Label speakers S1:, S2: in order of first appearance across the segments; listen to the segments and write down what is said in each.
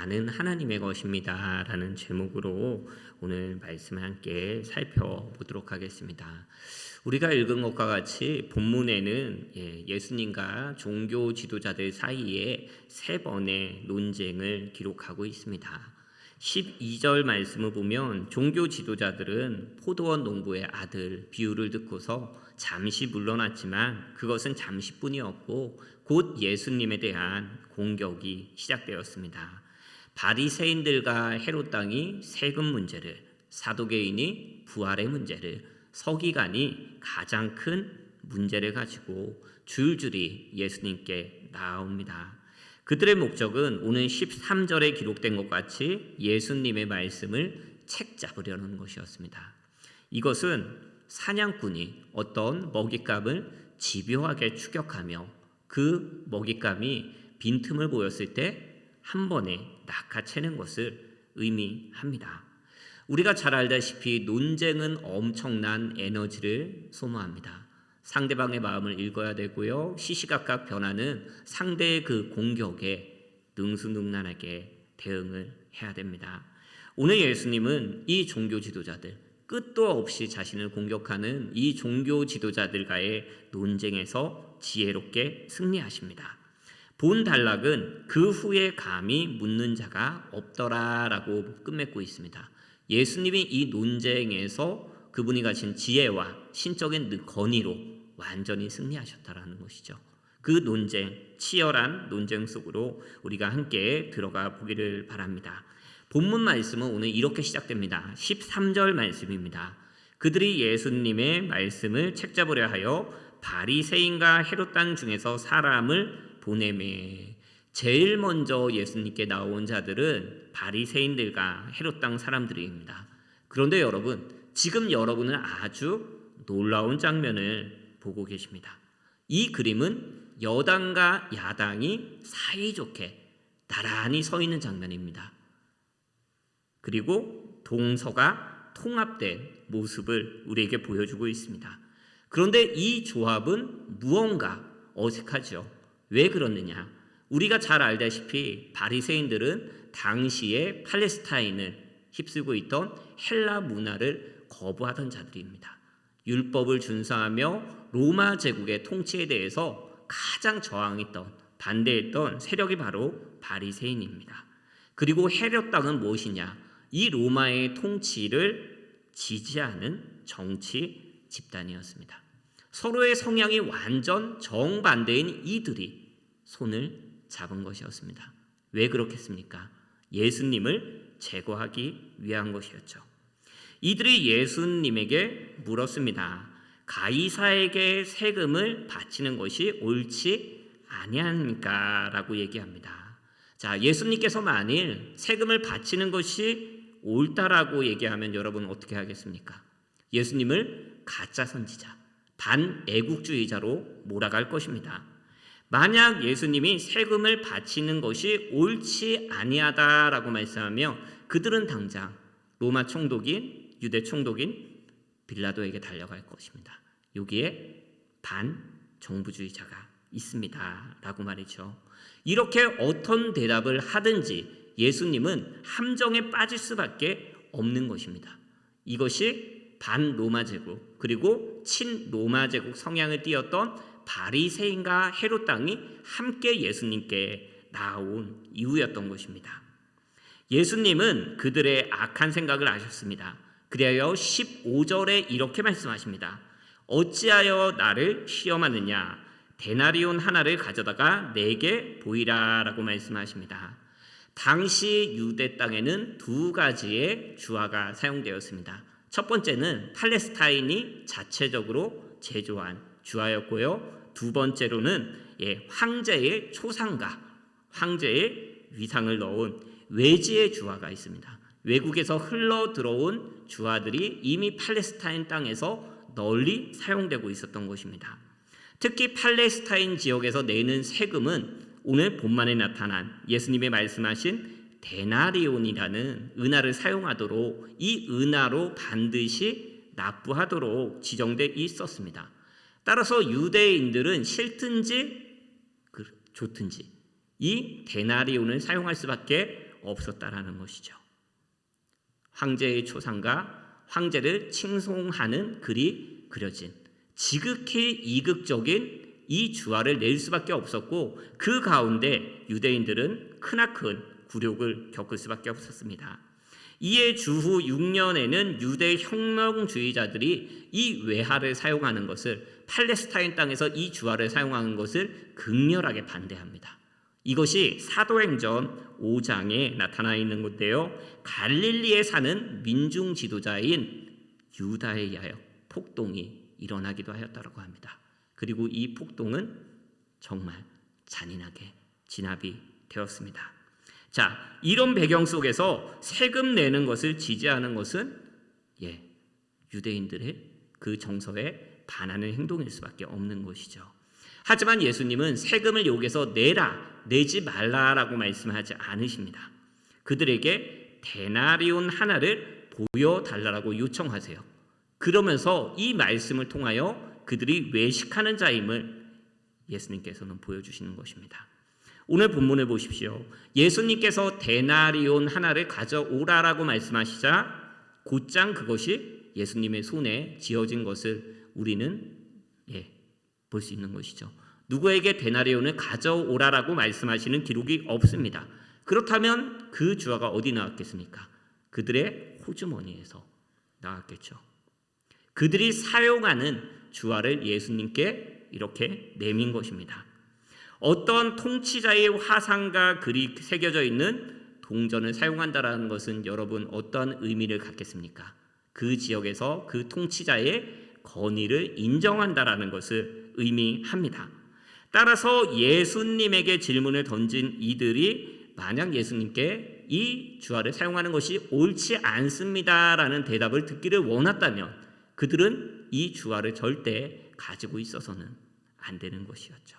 S1: 나는 하나님의 것입니다 라는 제목으로 오늘 말씀을 함께 살펴보도록 하겠습니다. 우리가 읽은 것과 같이 본문에는 예수님과 종교 지도자들 사이에 세 번의 논쟁을 기록하고 있습니다. 12절 말씀을 보면 종교 지도자들은 포도원 농부의 아들 비유를 듣고서 잠시 물러났지만 그것은 잠시뿐이었고 곧 예수님에 대한 공격이 시작되었습니다. 바리새인들과 헤롯 왕이 세금 문제를, 사두개인이 부활의 문제를, 서기관이 가장 큰 문제를 가지고 줄줄이 예수님께 나아옵니다. 그들의 목적은 오늘 13절에 기록된 것 같이 예수님의 말씀을 책잡으려는 것이었습니다. 이것은 사냥꾼이 어떤 먹잇감을 집요하게 추격하며 그 먹잇감이 빈틈을 보였을 때 한 번에 낚아채는 것을 의미합니다. 우리가 잘 알다시피 논쟁은 엄청난 에너지를 소모합니다. 상대방의 마음을 읽어야 되고요. 시시각각 변하는 상대의 그 공격에 능수능란하게 대응을 해야 됩니다. 오늘 예수님은 이 종교 지도자들, 끝도 없이 자신을 공격하는 이 종교 지도자들과의 논쟁에서 지혜롭게 승리하십니다. 본 단락은 그 후에 감히 묻는 자가 없더라라고 끝맺고 있습니다. 예수님이 이 논쟁에서 그분이 가진 지혜와 신적인 권위로 완전히 승리하셨다라는 것이죠. 그 논쟁, 치열한 논쟁 속으로 우리가 함께 들어가 보기를 바랍니다. 본문 말씀은 오늘 이렇게 시작됩니다. 13절 말씀입니다. 그들이 예수님의 말씀을 책잡으려 하여 바리새인과 헤롯 왕 중에서 사람을 보내매. 제일 먼저 예수님께 나온 자들은 바리새인들과 헤롯 왕 사람들입니다. 그런데 여러분, 지금 여러분은 아주 놀라운 장면을 보고 계십니다. 이 그림은 여당과 야당이 사이좋게 나란히 서 있는 장면입니다. 그리고 동서가 통합된 모습을 우리에게 보여주고 있습니다. 그런데 이 조합은 무언가 어색하죠. 왜 그렇느냐? 우리가 잘 알다시피 바리새인들은 당시에 팔레스타인을 휩쓸고 있던 헬라 문화를 거부하던 자들입니다. 율법을 준수하며 로마 제국의 통치에 대해서 가장 저항했던, 반대했던 세력이 바로 바리새인입니다. 그리고 헤롯 왕은 무엇이냐? 이 로마의 통치를 지지하는 정치 집단이었습니다. 서로의 성향이 완전 정반대인 이들이 손을 잡은 것이었습니다. 왜 그렇겠습니까? 예수님을 제거하기 위한 것이었죠. 이들이 예수님에게 물었습니다. 가이사에게 세금을 바치는 것이 옳지 아니합니까? 라고 얘기합니다. 자, 예수님께서 만일 세금을 바치는 것이 옳다라고 얘기하면 여러분 어떻게 하겠습니까? 예수님을 가짜 선지자, 반애국주의자로 몰아갈 것입니다. 만약 예수님이 세금을 바치는 것이 옳지 아니하다라고 말씀하며 그들은 당장 로마 총독인, 유대 총독인 빌라도에게 달려갈 것입니다. 여기에 반정부주의자가 있습니다 라고 말이죠. 이렇게 어떤 대답을 하든지 예수님은 함정에 빠질 수밖에 없는 것입니다. 이것이 반로마 제국 그리고 친로마 제국 성향을 띠었던 바리새인과 헤롯 왕이 함께 예수님께 나온 이유였던 것입니다. 예수님은 그들의 악한 생각을 아셨습니다. 그리하여 15절에 이렇게 말씀하십니다. 어찌하여 나를 시험하느냐? 데나리온 하나를 가져다가 내게 보이라 라고 말씀하십니다. 당시 유대 땅에는 두 가지의 주화가 사용되었습니다. 첫 번째는 팔레스타인이 자체적으로 제조한 주화였고요. 두 번째로는 황제의 초상가, 황제의 위상을 넣은 외지의 주화가 있습니다. 외국에서 흘러 들어온 주화들이 이미 팔레스타인 땅에서 널리 사용되고 있었던 것입니다. 특히 팔레스타인 지역에서 내는 세금은 오늘 본문에 나타난 예수님의 말씀하신 데나리온이라는 은하를 사용하도록 이 은하로 반드시 납부하도록 지정돼 있었습니다. 따라서 유대인들은 싫든지 좋든지 이 데나리온을 사용할 수밖에 없었다라는 것이죠. 황제의 초상과 황제를 칭송하는 글이 그려진 지극히 이극적인 이 주화를 낼 수밖에 없었고, 그 가운데 유대인들은 크나큰 굴욕을 겪을 수밖에 없었습니다. 이에 주후 6년에는 유대 혁명주의자들이 이 외화를 사용하는 것을, 팔레스타인 땅에서 이 주화를 사용하는 것을 극렬하게 반대합니다. 이것이 사도행전 5장에 나타나 있는 건데요, 갈릴리에 사는 민중 지도자인 유다에 의하여 폭동이 일어나기도 하였다고 합니다. 그리고 이 폭동은 정말 잔인하게 진압이 되었습니다. 자, 이런 배경 속에서 세금 내는 것을 지지하는 것은 유대인들의 그 정서에 반하는 행동일 수밖에 없는 것이죠. 하지만 예수님은 세금을 여기서 내라, 내지 말라라고 말씀하지 않으십니다. 그들에게 데나리온 하나를 보여달라고 요청하세요. 그러면서 이 말씀을 통하여 그들이 외식하는 자임을 예수님께서는 보여주시는 것입니다. 오늘 본문을 보십시오. 예수님께서 데나리온 하나를 가져오라라고 말씀하시자 곧장 그것이 예수님의 손에 쥐어진 것을 우리는 볼 수 있는 것이죠. 누구에게 데나리온을 가져오라라고 말씀하시는 기록이 없습니다. 그렇다면 그 주화가 어디 나왔겠습니까? 그들의 호주머니에서 나왔겠죠. 그들이 사용하는 주화를 예수님께 이렇게 내민 것입니다. 어떤 통치자의 화상과 글이 새겨져 있는 동전을 사용한다라는 것은 여러분 어떤 의미를 갖겠습니까? 그 지역에서 그 통치자의 권위를 인정한다라는 것을 의미합니다. 따라서 예수님에게 질문을 던진 이들이 만약 예수님께 이 주화를 사용하는 것이 옳지 않습니다라는 대답을 듣기를 원했다면 그들은 이 주화를 절대 가지고 있어서는 안 되는 것이었죠.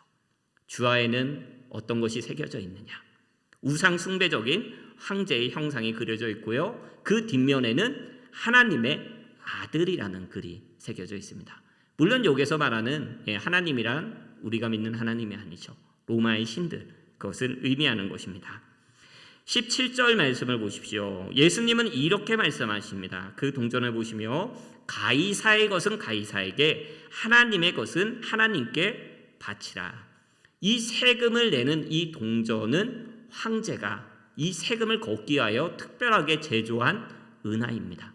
S1: 주화에는 어떤 것이 새겨져 있느냐? 우상 숭배적인 황제의 형상이 그려져 있고요, 그 뒷면에는 하나님의 아들이라는 글이 새겨져 있습니다. 물론 여기서 말하는 하나님이란 우리가 믿는 하나님이 아니죠. 로마의 신들, 그것을 의미하는 것입니다. 17절 말씀을 보십시오. 예수님은 이렇게 말씀하십니다. 그 동전을 보시며 가이사의 것은 가이사에게, 하나님의 것은 하나님께 바치라. 이 세금을 내는 이 동전은 황제가 이 세금을 걷기 위하여 특별하게 제조한 은하입니다.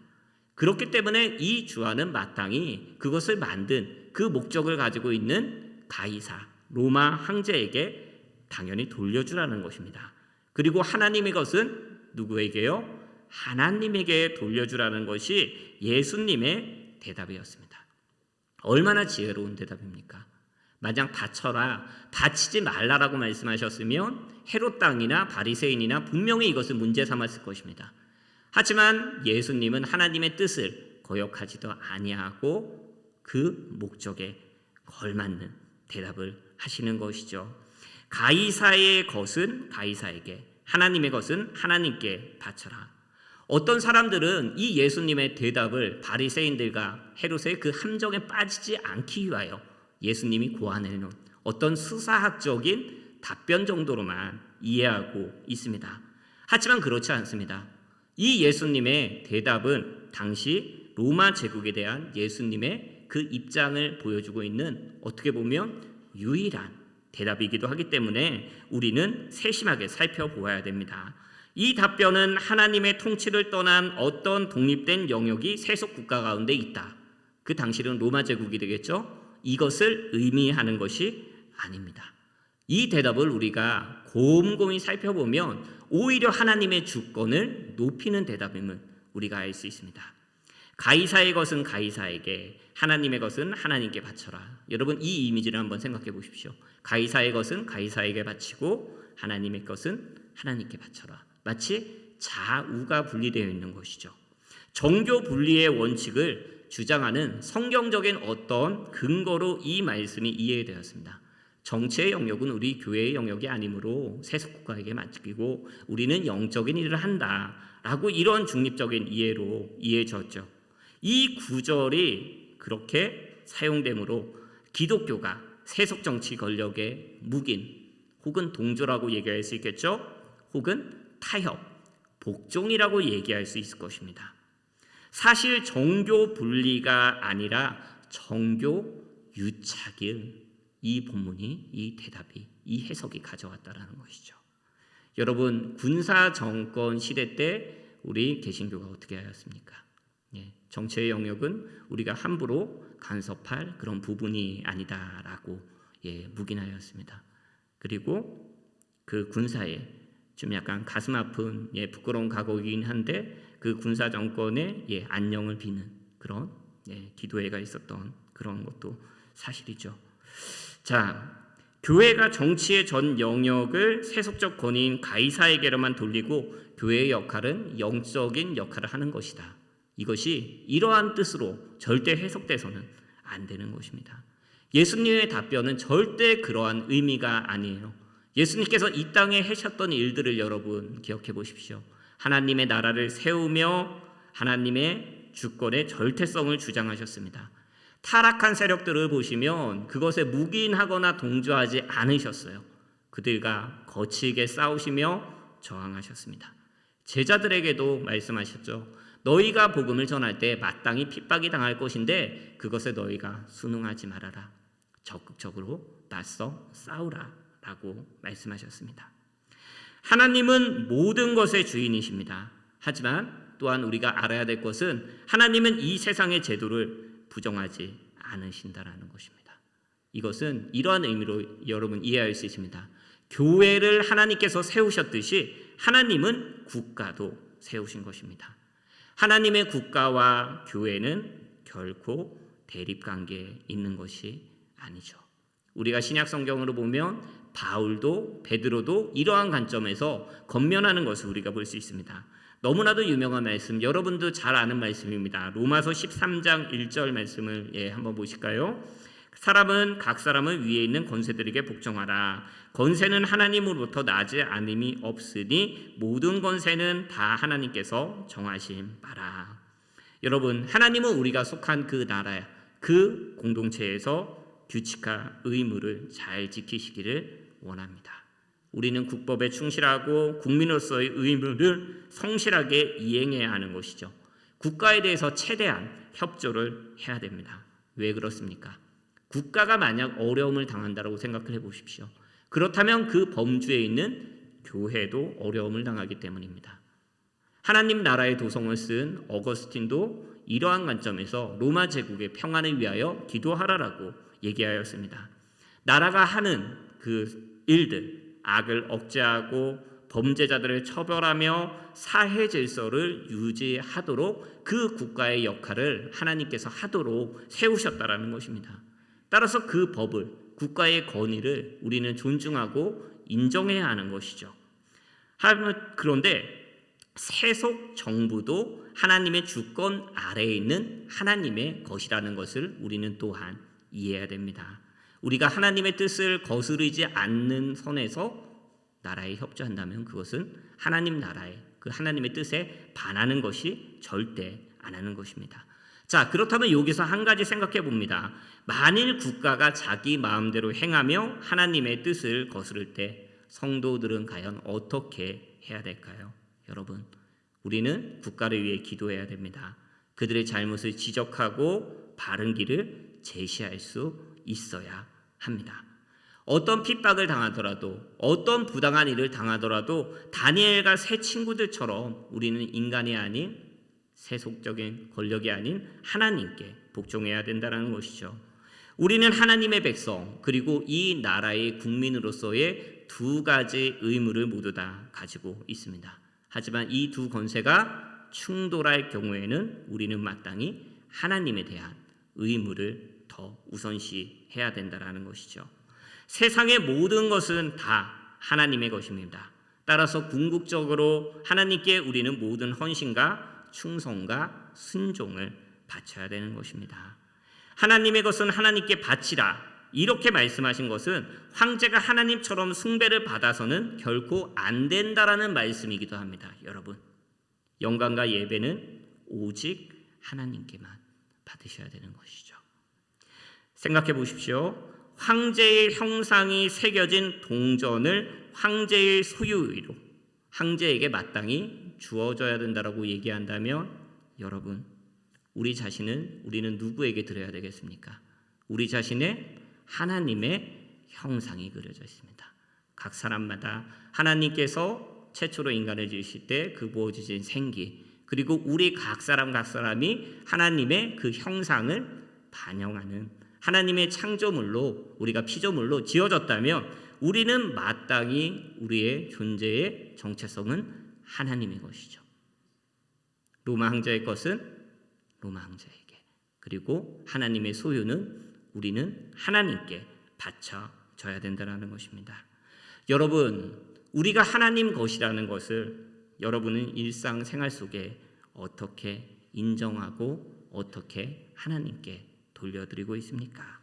S1: 그렇기 때문에 이 주화는 마땅히 그것을 만든 그 목적을 가지고 있는 가이사, 로마 황제에게 당연히 돌려주라는 것입니다. 그리고 하나님의 것은 누구에게요? 하나님에게 돌려주라는 것이 예수님의 대답이었습니다. 얼마나 지혜로운 대답입니까? 만약 바쳐라, 바치지 말라라고 말씀하셨으면 헤롯 당이나 바리새인이나 분명히 이것을 문제 삼았을 것입니다. 하지만 예수님은 하나님의 뜻을 거역하지도 아니하고 그 목적에 걸맞는 대답을 하시는 것이죠. 가이사의 것은 가이사에게, 하나님의 것은 하나님께 바쳐라. 어떤 사람들은 이 예수님의 대답을 바리새인들과 헤롯의 그 함정에 빠지지 않기 위하여 예수님이 고안해놓은 어떤 수사학적인 답변 정도로만 이해하고 있습니다. 하지만 그렇지 않습니다. 이 예수님의 대답은 당시 로마 제국에 대한 예수님의 그 입장을 보여주고 있는 어떻게 보면 유일한 대답이기도 하기 때문에 우리는 세심하게 살펴보아야 됩니다. 이 답변은 하나님의 통치를 떠난 어떤 독립된 영역이 세속 국가 가운데 있다. 그 당시는 로마 제국이 되겠죠. 이것을 의미하는 것이 아닙니다. 이 대답을 우리가 곰곰이 살펴보면 오히려 하나님의 주권을 높이는 대답임을 우리가 알 수 있습니다. 가이사의 것은 가이사에게, 하나님의 것은 하나님께 바쳐라. 여러분 이 이미지를 한번 생각해 보십시오. 가이사의 것은 가이사에게 바치고 하나님의 것은 하나님께 바쳐라. 마치 좌우가 분리되어 있는 것이죠. 정교 분리의 원칙을 주장하는 성경적인 어떤 근거로 이 말씀이 이해되었습니다. 정치의 영역은 우리 교회의 영역이 아니므로 세속국가에게 맡기고 우리는 영적인 일을 한다라고 이런 중립적인 이해로 이해졌죠. 이 구절이 그렇게 사용되므로 기독교가 세속정치 권력의 묵인 혹은 동조라고 얘기할 수 있겠죠. 혹은 타협, 복종이라고 얘기할 수 있을 것입니다. 사실 정교 분리가 아니라 정교 유착을 이 본문이, 이 대답이, 이 해석이 가져왔다라는 것이죠. 여러분, 군사 정권 시대 때 우리 개신교가 어떻게 하였습니까? 정치의 영역은 우리가 함부로 간섭할 그런 부분이 아니다라고 묵인하였습니다. 그리고 그 군사에 좀 약간 가슴 아픈 부끄러운 각오이긴 한데 그 군사 정권의 안녕을 비는 그런 기도회가 있었던 그런 것도 사실이죠. 자, 교회가 정치의 전 영역을 세속적 권위인 가이사에게로만 돌리고 교회의 역할은 영적인 역할을 하는 것이다. 이것이 이러한 뜻으로 절대 해석돼서는 안 되는 것입니다. 예수님의 답변은 절대 그러한 의미가 아니에요. 예수님께서 이 땅에 하셨던 일들을 여러분 기억해 보십시오. 하나님의 나라를 세우며 하나님의 주권의 절대성을 주장하셨습니다. 타락한 세력들을 보시면 그것에 묵인하거나 동조하지 않으셨어요. 그들과 거칠게 싸우시며 저항하셨습니다. 제자들에게도 말씀하셨죠. 너희가 복음을 전할 때 마땅히 핍박이 당할 것인데 그것에 너희가 순응하지 말아라. 적극적으로 맞서 싸우라 라고 말씀하셨습니다. 하나님은 모든 것의 주인이십니다. 하지만 또한 우리가 알아야 될 것은 하나님은 이 세상의 제도를 부정하지 않으신다라는 것입니다. 이것은 이러한 의미로 여러분 이해할 수 있습니다. 교회를 하나님께서 세우셨듯이 하나님은 국가도 세우신 것입니다. 하나님의 국가와 교회는 결코 대립관계에 있는 것이 아니죠. 우리가 신약 성경으로 보면 바울도 베드로도 이러한 관점에서 권면하는 것을 우리가 볼 수 있습니다. 너무나도 유명한 말씀, 여러분도 잘 아는 말씀입니다. 로마서 13장 1절 말씀을 한번 보실까요? 사람은 각 사람은 위에 있는 권세들에게 복종하라. 권세는 하나님으로부터 나지 않음이 없으니 모든 권세는 다 하나님께서 정하신 바라. 여러분, 하나님은 우리가 속한 그 나라, 그 공동체에서 규칙과 의무를 잘 지키시기를 원합니다. 우리는 국법에 충실하고 국민으로서의 의무를 성실하게 이행해야 하는 것이죠. 국가에 대해서 최대한 협조를 해야 됩니다. 왜 그렇습니까? 국가가 만약 어려움을 당한다고 생각을 해보십시오. 그렇다면 그 범주에 있는 교회도 어려움을 당하기 때문입니다. 하나님 나라의 도성을 쓴 어거스틴도 이러한 관점에서 로마 제국의 평안을 위하여 기도하라라고 얘기하였습니다. 나라가 하는 그 일들, 악을 억제하고 범죄자들을 처벌하며 사회 질서를 유지하도록 그 국가의 역할을 하나님께서 하도록 세우셨다라는 것입니다. 따라서 그 법을, 국가의 권위를 우리는 존중하고 인정해야 하는 것이죠. 그런데 세속 정부도 하나님의 주권 아래에 있는 하나님의 것이라는 것을 우리는 또한 이해해야 됩니다. 우리가 하나님의 뜻을 거스르지 않는 선에서 나라에 협조한다면 그것은 하나님 나라의 그 하나님의 뜻에 반하는 것이 절대 안 하는 것입니다. 자, 그렇다면 여기서 한 가지 생각해 봅니다. 만일 국가가 자기 마음대로 행하며 하나님의 뜻을 거스를 때 성도들은 과연 어떻게 해야 될까요? 여러분, 우리는 국가를 위해 기도해야 됩니다. 그들의 잘못을 지적하고 바른 길을 제시할 수 있어야 합니다. 어떤 핍박을 당하더라도 어떤 부당한 일을 당하더라도 다니엘과 세 친구들처럼 우리는 인간이 아닌 세속적인 권력이 아닌 하나님께 복종해야 된다는 것이죠. 우리는 하나님의 백성 그리고 이 나라의 국민으로서의 두 가지 의무를 모두 다 가지고 있습니다. 하지만 이 두 권세가 충돌할 경우에는 우리는 마땅히 하나님에 대한 의무를 더 우선시해야 된다는 것이죠. 세상의 모든 것은 다 하나님의 것입니다. 따라서 궁극적으로 하나님께 우리는 모든 헌신과 충성과 순종을 바쳐야 되는 것입니다. 하나님의 것은 하나님께 바치라 이렇게 말씀하신 것은 황제가 하나님처럼 숭배를 받아서는 결코 안 된다라는 말씀이기도 합니다. 여러분, 영광과 예배는 오직 하나님께만 받으셔야 되는 것이죠. 생각해 보십시오. 황제의 형상이 새겨진 동전을 황제의 소유의로 황제에게 마땅히 주어져야 된다라고 얘기한다면 여러분, 우리 자신은 우리는 누구에게 드려야 되겠습니까? 우리 자신의 하나님의 형상이 그려져 있습니다. 각 사람마다 하나님께서 최초로 인간을 지으실 때 그 부어주신 생기, 그리고 우리 각 사람이 하나님의 그 형상을 반영하는 하나님의 창조물로, 우리가 피조물로 지어졌다면 우리는 마땅히 우리의 존재의 정체성은 하나님의 것이죠. 로마 황제의 것은 로마 황제에게, 그리고 하나님의 소유는 우리는 하나님께 바쳐져야 된다는 것입니다. 여러분, 우리가 하나님 것이라는 것을 여러분은 일상생활 속에 어떻게 인정하고 어떻게 하나님께 돌려드리고 있습니까?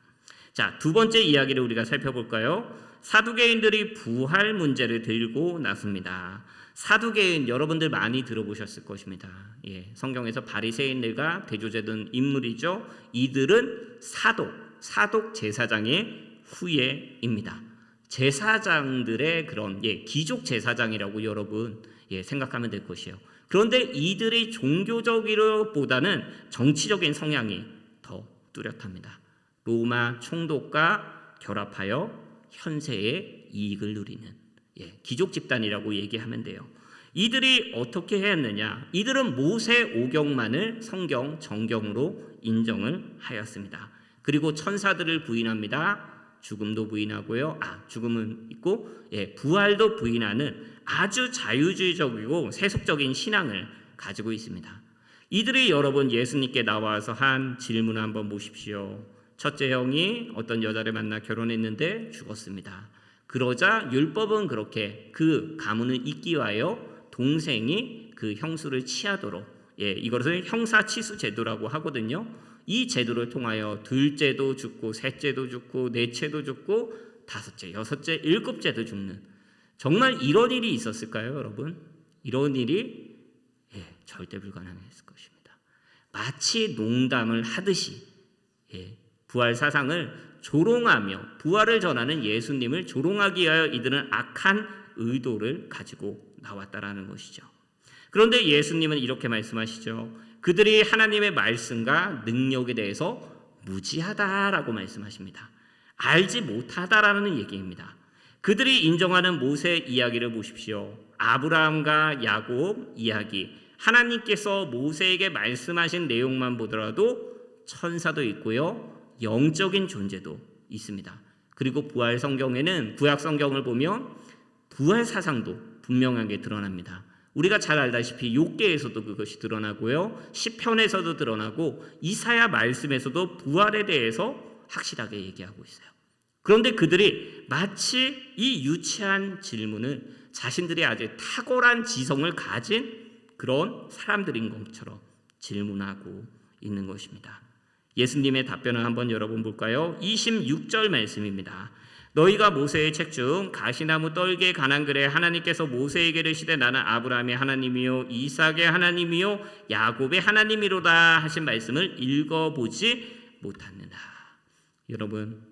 S1: 자, 두 번째 이야기를 우리가 살펴볼까요? 사두개인들이 부활 문제를 들고 나섭니다. 사두개인 여러분들 많이 들어보셨을 것입니다. 성경에서 바리새인들과 대조되던 인물이죠. 이들은 사독 제사장의 후예입니다. 제사장들의 그런 귀족 제사장이라고 여러분 생각하면 될 것이에요. 그런데 이들의 종교적이로보다는 정치적인 성향이 더 뚜렷합니다. 로마 총독과 결합하여 현세의 이익을 누리는 귀족 집단이라고 얘기하면 돼요. 이들이 어떻게 했느냐? 이들은 모세 오경만을 성경 정경으로 인정을 하였습니다. 그리고 천사들을 부인합니다. 죽음도 부인하고요. 죽음은 있고 부활도 부인하는 아주 자유주의적이고 세속적인 신앙을 가지고 있습니다. 이들이 여러분 예수님께 나와서 한 질문을 한번 보십시오. 첫째 형이 어떤 여자를 만나 결혼했는데 죽었습니다. 그러자 율법은 그렇게 그 가문을 잇기 위하여 동생이 그 형수를 취하도록, 이것을 형사치수 제도라고 하거든요. 이 제도를 통하여 둘째도 죽고 셋째도 죽고 넷째도 죽고 다섯째, 여섯째, 일곱째도 죽는, 정말 이런 일이 있었을까요, 여러분? 이런 일이 절대 불가능했을 것입니다. 마치 농담을 하듯이 부활 사상을 조롱하며 부활을 전하는 예수님을 조롱하기 위하여 이들은 악한 의도를 가지고 나왔다라는 것이죠. 그런데 예수님은 이렇게 말씀하시죠. 그들이 하나님의 말씀과 능력에 대해서 무지하다라고 말씀하십니다. 알지 못하다라는 얘기입니다. 그들이 인정하는 모세 이야기를 보십시오. 아브라함과 야곱 이야기, 하나님께서 모세에게 말씀하신 내용만 보더라도 천사도 있고요, 영적인 존재도 있습니다. 그리고 부활 성경에는, 구약 성경을 보면 부활 사상도 분명하게 드러납니다. 우리가 잘 알다시피 욥기에서도 그것이 드러나고요, 시편에서도 드러나고 이사야 말씀에서도 부활에 대해서 확실하게 얘기하고 있어요. 그런데 그들이 마치 이 유치한 질문을 자신들이 아주 탁월한 지성을 가진 그런 사람들인 것처럼 질문하고 있는 것입니다. 예수님의 답변을 한번 여러분 볼까요? 26절 말씀입니다. 너희가 모세의 책 중 가시나무 떨기에 관한 글에 하나님께서 모세에게 이르시되 나는 아브라함의 하나님이요 이삭의 하나님이요 야곱의 하나님이로다 하신 말씀을 읽어보지 못하느냐. 여러분,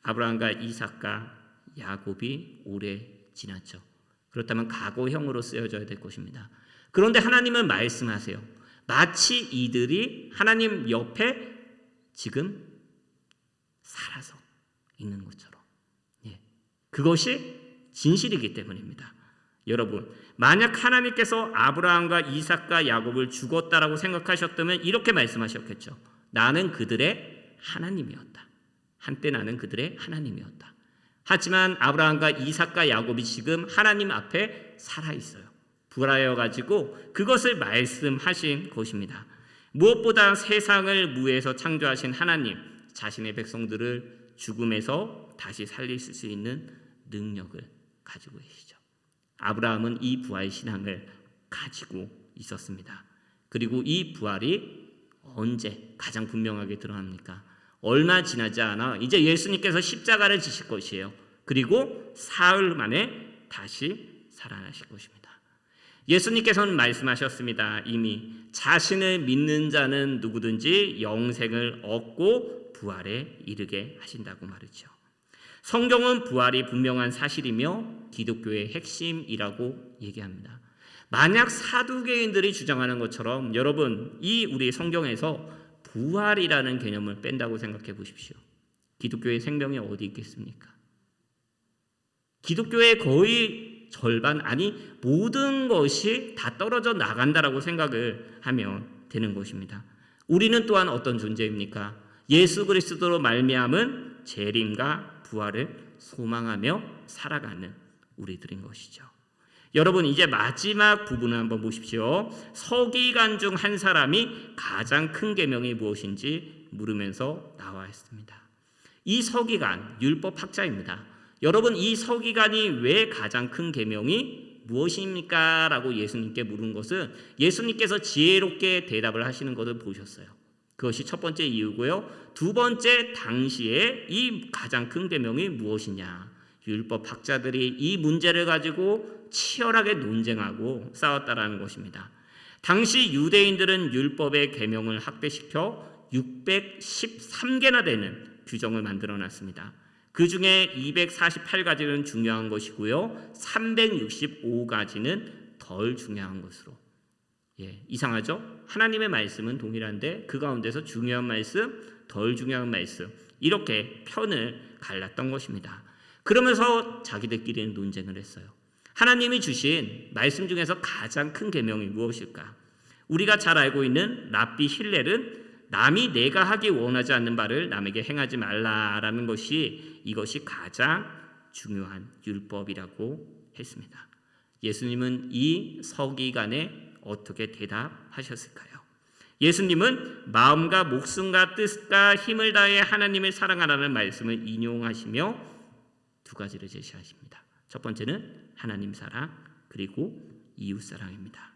S1: 아브라함과 이삭과 야곱이 오래 지났죠. 그렇다면 과거형으로 쓰여져야 될 것입니다. 그런데 하나님은 말씀하세요. 마치 이들이 하나님 옆에 지금 살아서 있는 것처럼. 그것이 진실이기 때문입니다. 여러분, 만약 하나님께서 아브라함과 이삭과 야곱을 죽었다라고 생각하셨다면 이렇게 말씀하셨겠죠. 나는 그들의 하나님이었다. 한때 나는 그들의 하나님이었다. 하지만 아브라함과 이삭과 야곱이 지금 하나님 앞에 살아있어요. 부활하여 가지고 그것을 말씀하신 것입니다. 무엇보다 세상을 무에서 창조하신 하나님, 자신의 백성들을 죽음에서 다시 살릴 수 있는 능력을 가지고 계시죠. 아브라함은 이 부활 신앙을 가지고 있었습니다. 그리고 이 부활이 언제 가장 분명하게 드러납니까? 얼마 지나지 않아 이제 예수님께서 십자가를 지실 것이에요. 그리고 사흘 만에 다시 살아나실 것입니다. 예수님께서는 말씀하셨습니다. 이미 자신을 믿는 자는 누구든지 영생을 얻고 부활에 이르게 하신다고 말이죠. 성경은 부활이 분명한 사실이며 기독교의 핵심이라고 얘기합니다. 만약 사두개인들이 주장하는 것처럼 여러분 이 우리 성경에서 부활이라는 개념을 뺀다고 생각해 보십시오. 기독교의 생명이 어디 있겠습니까? 기독교의 거의 절반 아니 모든 것이 다 떨어져 나간다라고 생각을 하면 되는 것입니다. 우리는 또한 어떤 존재입니까? 예수 그리스도로 말미암은 재림과 부활을 소망하며 살아가는 우리들인 것이죠. 여러분 이제 마지막 부분을 한번 보십시오. 서기관 중 한 사람이 가장 큰 계명이 무엇인지 물으면서 나와 있습니다. 이 서기관 율법 학자입니다. 여러분 이 서기관이 왜 가장 큰 계명이 무엇입니까? 라고 예수님께 물은 것은 예수님께서 지혜롭게 대답을 하시는 것을 보셨어요. 그것이 첫 번째 이유고요. 두 번째 당시에 이 가장 큰 계명이 무엇이냐? 율법 학자들이 이 문제를 가지고 치열하게 논쟁하고 싸웠다라는 것입니다. 당시 유대인들은 율법의 계명을 확대시켜 613개나 되는 규정을 만들어놨습니다. 그 중에 248가지는 중요한 것이고요. 365가지는 덜 중요한 것으로. 이상하죠? 하나님의 말씀은 동일한데 그 가운데서 중요한 말씀, 덜 중요한 말씀 이렇게 편을 갈랐던 것입니다. 그러면서 자기들끼리는 논쟁을 했어요. 하나님이 주신 말씀 중에서 가장 큰 계명이 무엇일까? 우리가 잘 알고 있는 랍비 힐렐은 남이 내가 하기 원하지 않는 바를 남에게 행하지 말라라는 것이 이것이 가장 중요한 율법이라고 했습니다. 예수님은 이 서기관에 어떻게 대답하셨을까요? 예수님은 마음과 목숨과 뜻과 힘을 다해 하나님을 사랑하라는 말씀을 인용하시며 두 가지를 제시하십니다. 첫 번째는 하나님 사랑 그리고 이웃 사랑입니다.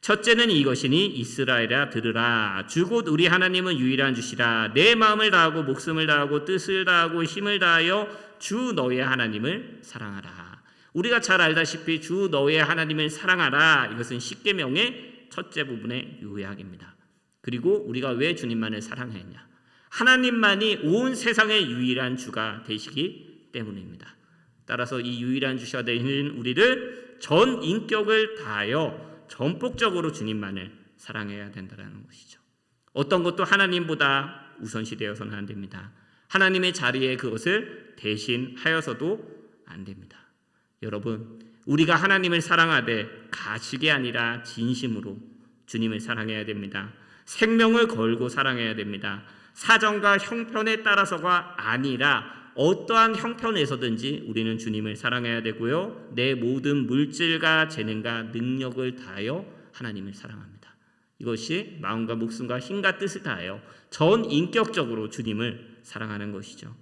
S1: 첫째는 이것이니 이스라엘아 들으라. 주 곧 우리 하나님은 유일한 주시라. 내 마음을 다하고 목숨을 다하고 뜻을 다하고 힘을 다하여 주 너의 하나님을 사랑하라. 우리가 잘 알다시피 주 너의 하나님을 사랑하라. 이것은 십계명의 첫째 부분의 요약입니다. 그리고 우리가 왜 주님만을 사랑했냐? 하나님만이 온 세상의 유일한 주가 되시기 때문입니다. 따라서 이 유일한 주가 되는 우리를 전 인격을 다하여 전폭적으로 주님만을 사랑해야 된다는 것이죠. 어떤 것도 하나님보다 우선시 되어서는 안 됩니다. 하나님의 자리에 그것을 대신하여서도 안 됩니다. 여러분, 우리가 하나님을 사랑하되 가식이 아니라 진심으로 주님을 사랑해야 됩니다. 생명을 걸고 사랑해야 됩니다. 사정과 형편에 따라서가 아니라 어떠한 형편에서든지 우리는 주님을 사랑해야 되고요. 내 모든 물질과 재능과 능력을 다하여 하나님을 사랑합니다. 이것이 마음과 목숨과 힘과 뜻을 다하여 전 인격적으로 주님을 사랑하는 것이죠.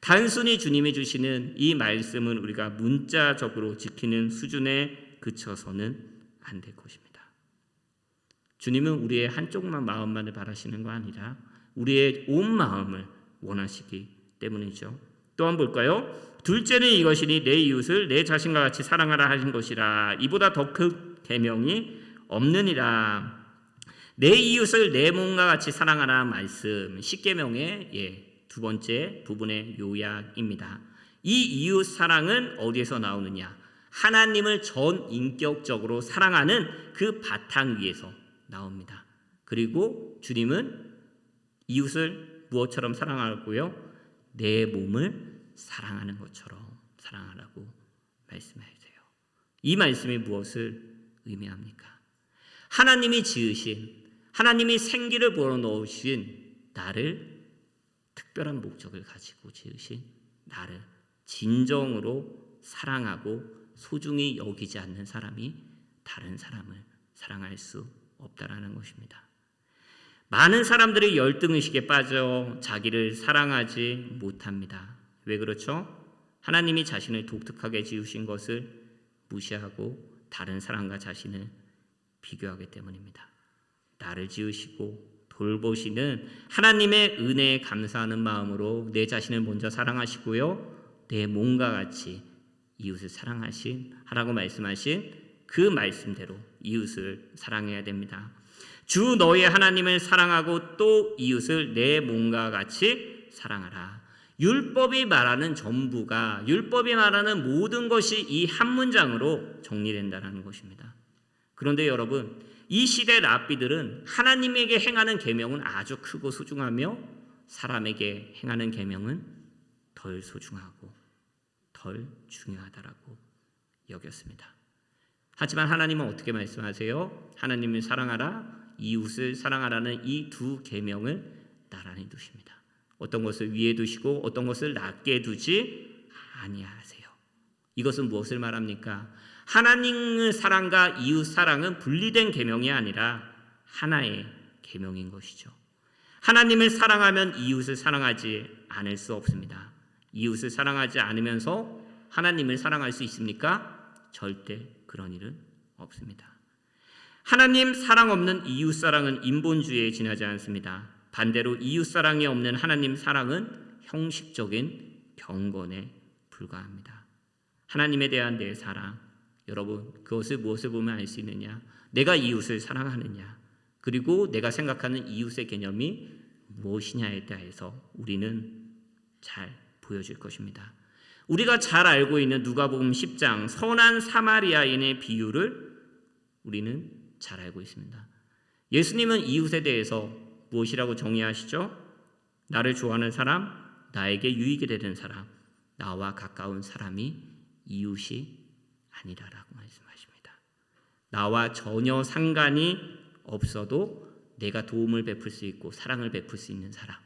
S1: 단순히 주님이 주시는 이 말씀은 우리가 문자적으로 지키는 수준에 그쳐서는 안 될 것입니다. 주님은 우리의 한쪽만 마음만을 바라시는 거 아니라 우리의 온 마음을 원하시기 때문이죠. 또 한번 볼까요? 둘째는 이것이니 내 이웃을 내 자신과 같이 사랑하라 하신 것이라. 이보다 더 큰 계명이 없느니라. 내 이웃을 내 몸과 같이 사랑하라 말씀 십계명의 두 번째 부분의 요약입니다. 이 이웃 사랑은 어디에서 나오느냐? 하나님을 전 인격적으로 사랑하는 그 바탕 위에서 나옵니다. 그리고 주님은 이웃을 무엇처럼 사랑하고요? 내 몸을 사랑하는 것처럼 사랑하라고 말씀하세요. 이 말씀이 무엇을 의미합니까? 하나님이 지으신, 하나님이 생기를 불어넣으신 나를 특별한 목적을 가지고 지으신 나를 진정으로 사랑하고 소중히 여기지 않는 사람이 다른 사람을 사랑할 수 없다라는 것입니다. 많은 사람들이 열등의식에 빠져 자기를 사랑하지 못합니다. 왜 그렇죠? 하나님이 자신을 독특하게 지으신 것을 무시하고 다른 사람과 자신을 비교하기 때문입니다. 나를 지으시고 돌보시는 하나님의 은혜에 감사하는 마음으로 내 자신을 먼저 사랑하시고요. 내 몸과 같이 이웃을 하라고 말씀하신 그 말씀대로 이웃을 사랑해야 됩니다. 주 너의 하나님을 사랑하고 또 이웃을 내 몸과 같이 사랑하라. 율법이 말하는 전부가, 율법이 말하는 모든 것이 이 한 문장으로 정리된다는 것입니다. 그런데 여러분, 이 시대 랍비들은 하나님에게 행하는 계명은 아주 크고 소중하며 사람에게 행하는 계명은 덜 소중하고 덜 중요하다라고 여겼습니다. 하지만 하나님은 어떻게 말씀하세요? 하나님을 사랑하라, 이웃을 사랑하라는 이 두 계명을 나란히 두십니다. 어떤 것을 위에 두시고 어떤 것을 낮게 두지 아니하세요. 이것은 무엇을 말합니까? 하나님의 사랑과 이웃 사랑은 분리된 계명이 아니라 하나의 계명인 것이죠. 하나님을 사랑하면 이웃을 사랑하지 않을 수 없습니다. 이웃을 사랑하지 않으면서 하나님을 사랑할 수 있습니까? 절대 그런 일은 없습니다. 하나님 사랑 없는 이웃 사랑은 인본주의에 지나지 않습니다. 반대로 이웃 사랑이 없는 하나님 사랑은 형식적인 경건에 불과합니다. 하나님에 대한 내 사랑, 여러분 그것을 무엇을 보면 알 수 있느냐? 내가 이웃을 사랑하느냐? 그리고 내가 생각하는 이웃의 개념이 무엇이냐에 대해서 우리는 잘 보여줄 것입니다. 우리가 잘 알고 있는 누가복음 10장 선한 사마리아인의 비유를 우리는 잘 알고 있습니다. 예수님은 이웃에 대해서 무엇이라고 정의하시죠? 나를 좋아하는 사람, 나에게 유익이 되는 사람, 나와 가까운 사람이 이웃이 아니라라고 말씀하십니다. 나와 전혀 상관이 없어도 내가 도움을 베풀 수 있고 사랑을 베풀 수 있는 사람,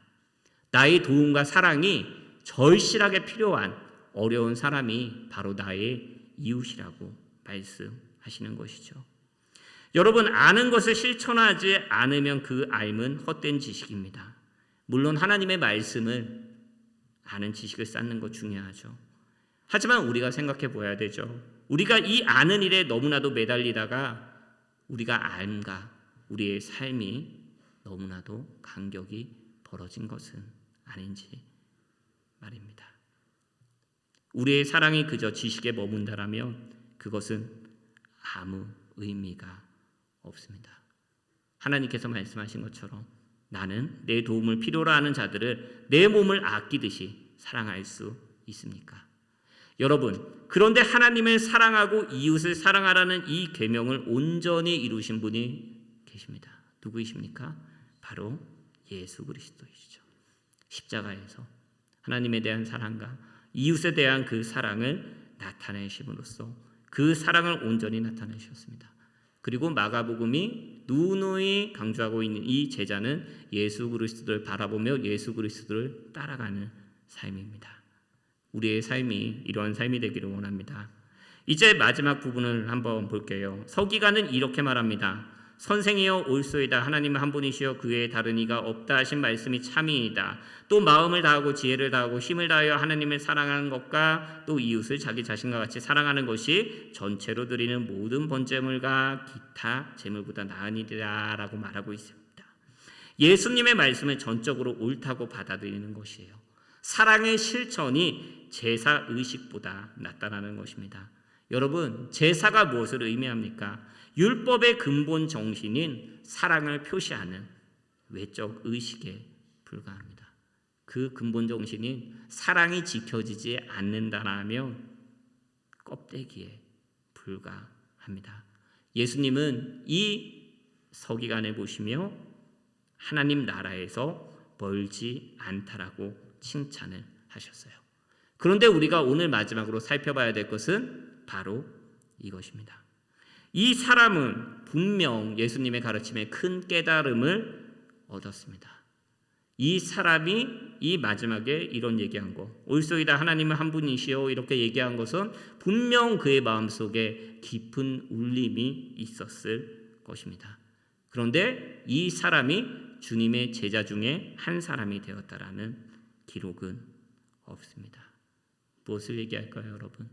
S1: 나의 도움과 사랑이 절실하게 필요한 어려운 사람이 바로 나의 이웃이라고 말씀하시는 것이죠. 여러분, 아는 것을 실천하지 않으면 그 알면 헛된 지식입니다. 물론 하나님의 말씀을 아는 지식을 쌓는 것 중요하죠. 하지만 우리가 생각해 보아야 되죠. 우리가 이 아는 일에 너무나도 매달리다가 우리가 알과 우리의 삶이 너무나도 간격이 벌어진 것은 아닌지 말입니다. 우리의 사랑이 그저 지식에 머문다라면 그것은 아무 의미가 없습니다. 하나님께서 말씀하신 것처럼 나는 내 도움을 필요로 하는 자들을 내 몸을 아끼듯이 사랑할 수 있습니까? 여러분, 그런데 하나님을 사랑하고 이웃을 사랑하라는 이 계명을 온전히 이루신 분이 계십니다. 누구이십니까? 바로 예수 그리스도이시죠. 십자가에서 하나님에 대한 사랑과 이웃에 대한 그 사랑을 나타내심으로써 그 사랑을 온전히 나타내셨습니다. 그리고 마가복음이 누누이 강조하고 있는 이 제자는 예수 그리스도를 바라보며 예수 그리스도를 따라가는 삶입니다. 우리의 삶이 이러한 삶이 되기를 원합니다. 이제 마지막 부분을 한번 볼게요. 서기관은 이렇게 말합니다. 선생이여 올소이다. 하나님은 한 분이시여 그 외에 다른 이가 없다 하신 말씀이 참이이다. 또 마음을 다하고 지혜를 다하고 힘을 다하여 하나님을 사랑하는 것과 또 이웃을 자기 자신과 같이 사랑하는 것이 전체로 드리는 모든 번제물과 기타 제물보다 나으니라 라고 말하고 있습니다. 예수님의 말씀을 전적으로 옳다고 받아들이는 것이에요. 사랑의 실천이 제사 의식보다 낫다라는 것입니다. 여러분, 제사가 무엇을 의미합니까? 율법의 근본 정신인 사랑을 표시하는 외적 의식에 불과합니다. 그 근본 정신인 사랑이 지켜지지 않는다라면 껍데기에 불과합니다. 예수님은 이 서기관을 보시며 하나님 나라에서 멀지 않다라고 칭찬을 하셨어요. 그런데 우리가 오늘 마지막으로 살펴봐야 될 것은 바로 이것입니다. 이 사람은 분명 예수님의 가르침에 큰 깨달음을 얻었습니다. 이 사람이 이 마지막에 이런 얘기한 거, 올소이다 하나님은 한 분이시오 이렇게 얘기한 것은 분명 그의 마음속에 깊은 울림이 있었을 것입니다. 그런데 이 사람이 주님의 제자 중에 한 사람이 되었다라는 기록은 없습니다. 무엇을 얘기할까요, 여러분?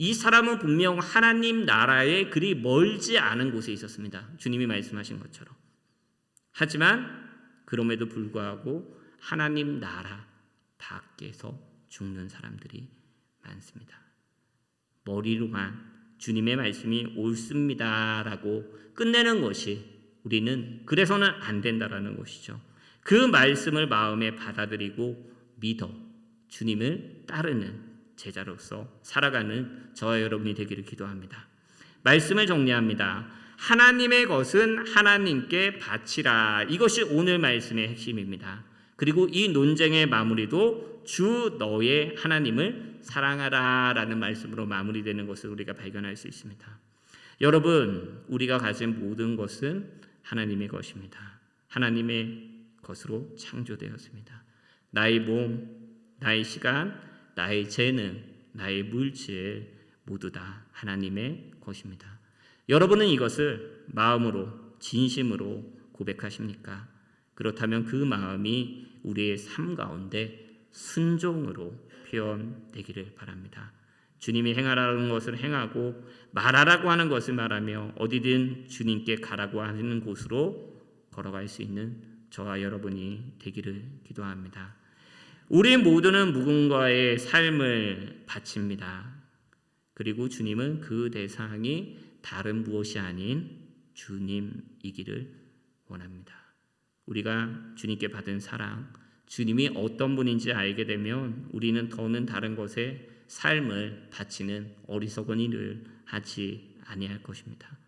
S1: 이 사람은 분명 하나님 나라에 그리 멀지 않은 곳에 있었습니다. 주님이 말씀하신 것처럼. 하지만 그럼에도 불구하고 하나님 나라 밖에서 죽는 사람들이 많습니다. 머리로만 주님의 말씀이 옳습니다라고 끝내는 것이 우리는 그래서는 안 된다라는 것이죠. 그 말씀을 마음에 받아들이고 믿어 주님을 따르는 제자로서 살아가는 저와 여러분이 되기를 기도합니다. 말씀을 정리합니다. 하나님의 것은 하나님께 바치라. 이것이 오늘 말씀의 핵심입니다. 그리고 이 논쟁의 마무리도 주 너의 하나님을 사랑하라 라는 말씀으로 마무리되는 것을 우리가 발견할 수 있습니다. 여러분, 우리가 가진 모든 것은 하나님의 것입니다. 하나님의 것으로 창조되었습니다. 나의 몸, 나의 시간, 나의 재능, 나의 물질 모두 다 하나님의 것입니다. 여러분은 이것을 마음으로 진심으로 고백하십니까? 그렇다면 그 마음이 우리의 삶 가운데 순종으로 표현되기를 바랍니다. 주님이 행하라는 것을 행하고 말하라고 하는 것을 말하며 어디든 주님께 가라고 하는 곳으로 걸어갈 수 있는 저와 여러분이 되기를 기도합니다. 우리 모두는 누군가의 삶을 바칩니다. 그리고 주님은 그 대상이 다른 무엇이 아닌 주님이기를 원합니다. 우리가 주님께 받은 사랑, 주님이 어떤 분인지 알게 되면 우리는 더는 다른 것에 삶을 바치는 어리석은 일을 하지 아니할 것입니다.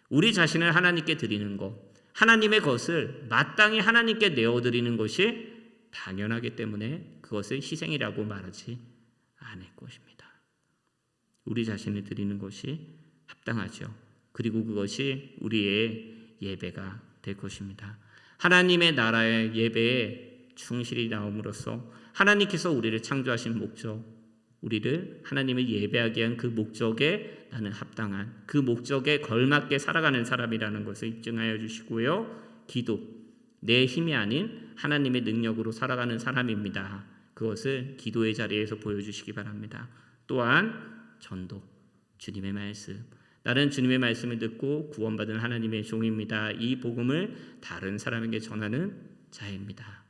S1: 우리 자신을 하나님께 드리는 것, 하나님의 것을 마땅히 하나님께 내어드리는 것이 당연하기 때문에 그것을 희생이라고 말하지 않을 것입니다. 우리 자신을 드리는 것이 합당하죠. 그리고 그것이 우리의 예배가 될 것입니다. 하나님의 나라의 예배에 충실히 나옴으로써 하나님께서 우리를 창조하신 목적, 우리를 하나님을 예배하게 한 그 목적에 나는 합당한, 그 목적에 걸맞게 살아가는 사람이라는 것을 입증하여 주시고요. 기도, 내 힘이 아닌 하나님의 능력으로 살아가는 사람입니다. 그것을 기도의 자리에서 보여주시기 바랍니다. 또한 전도, 주님의 말씀, 나는 주님의 말씀을 듣고 구원받은 하나님의 종입니다. 이 복음을 다른 사람에게 전하는 자입니다.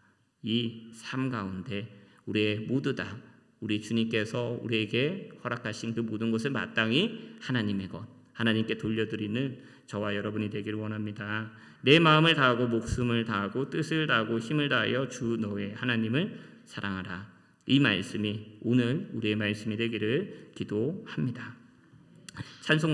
S1: 이 삶 가운데 우리의 모두 다 우리 주님께서 우리에게 허락하신 그 모든 것을 마땅히 하나님의 것, 하나님께 돌려드리는 저와 여러분이 되기를 원합니다. 내 마음을 다하고 목숨을 다하고 뜻을 다하고 힘을 다하여 주 너의 하나님을 사랑하라. 이 말씀이 오늘 우리의 말씀이 되기를 기도합니다. 찬송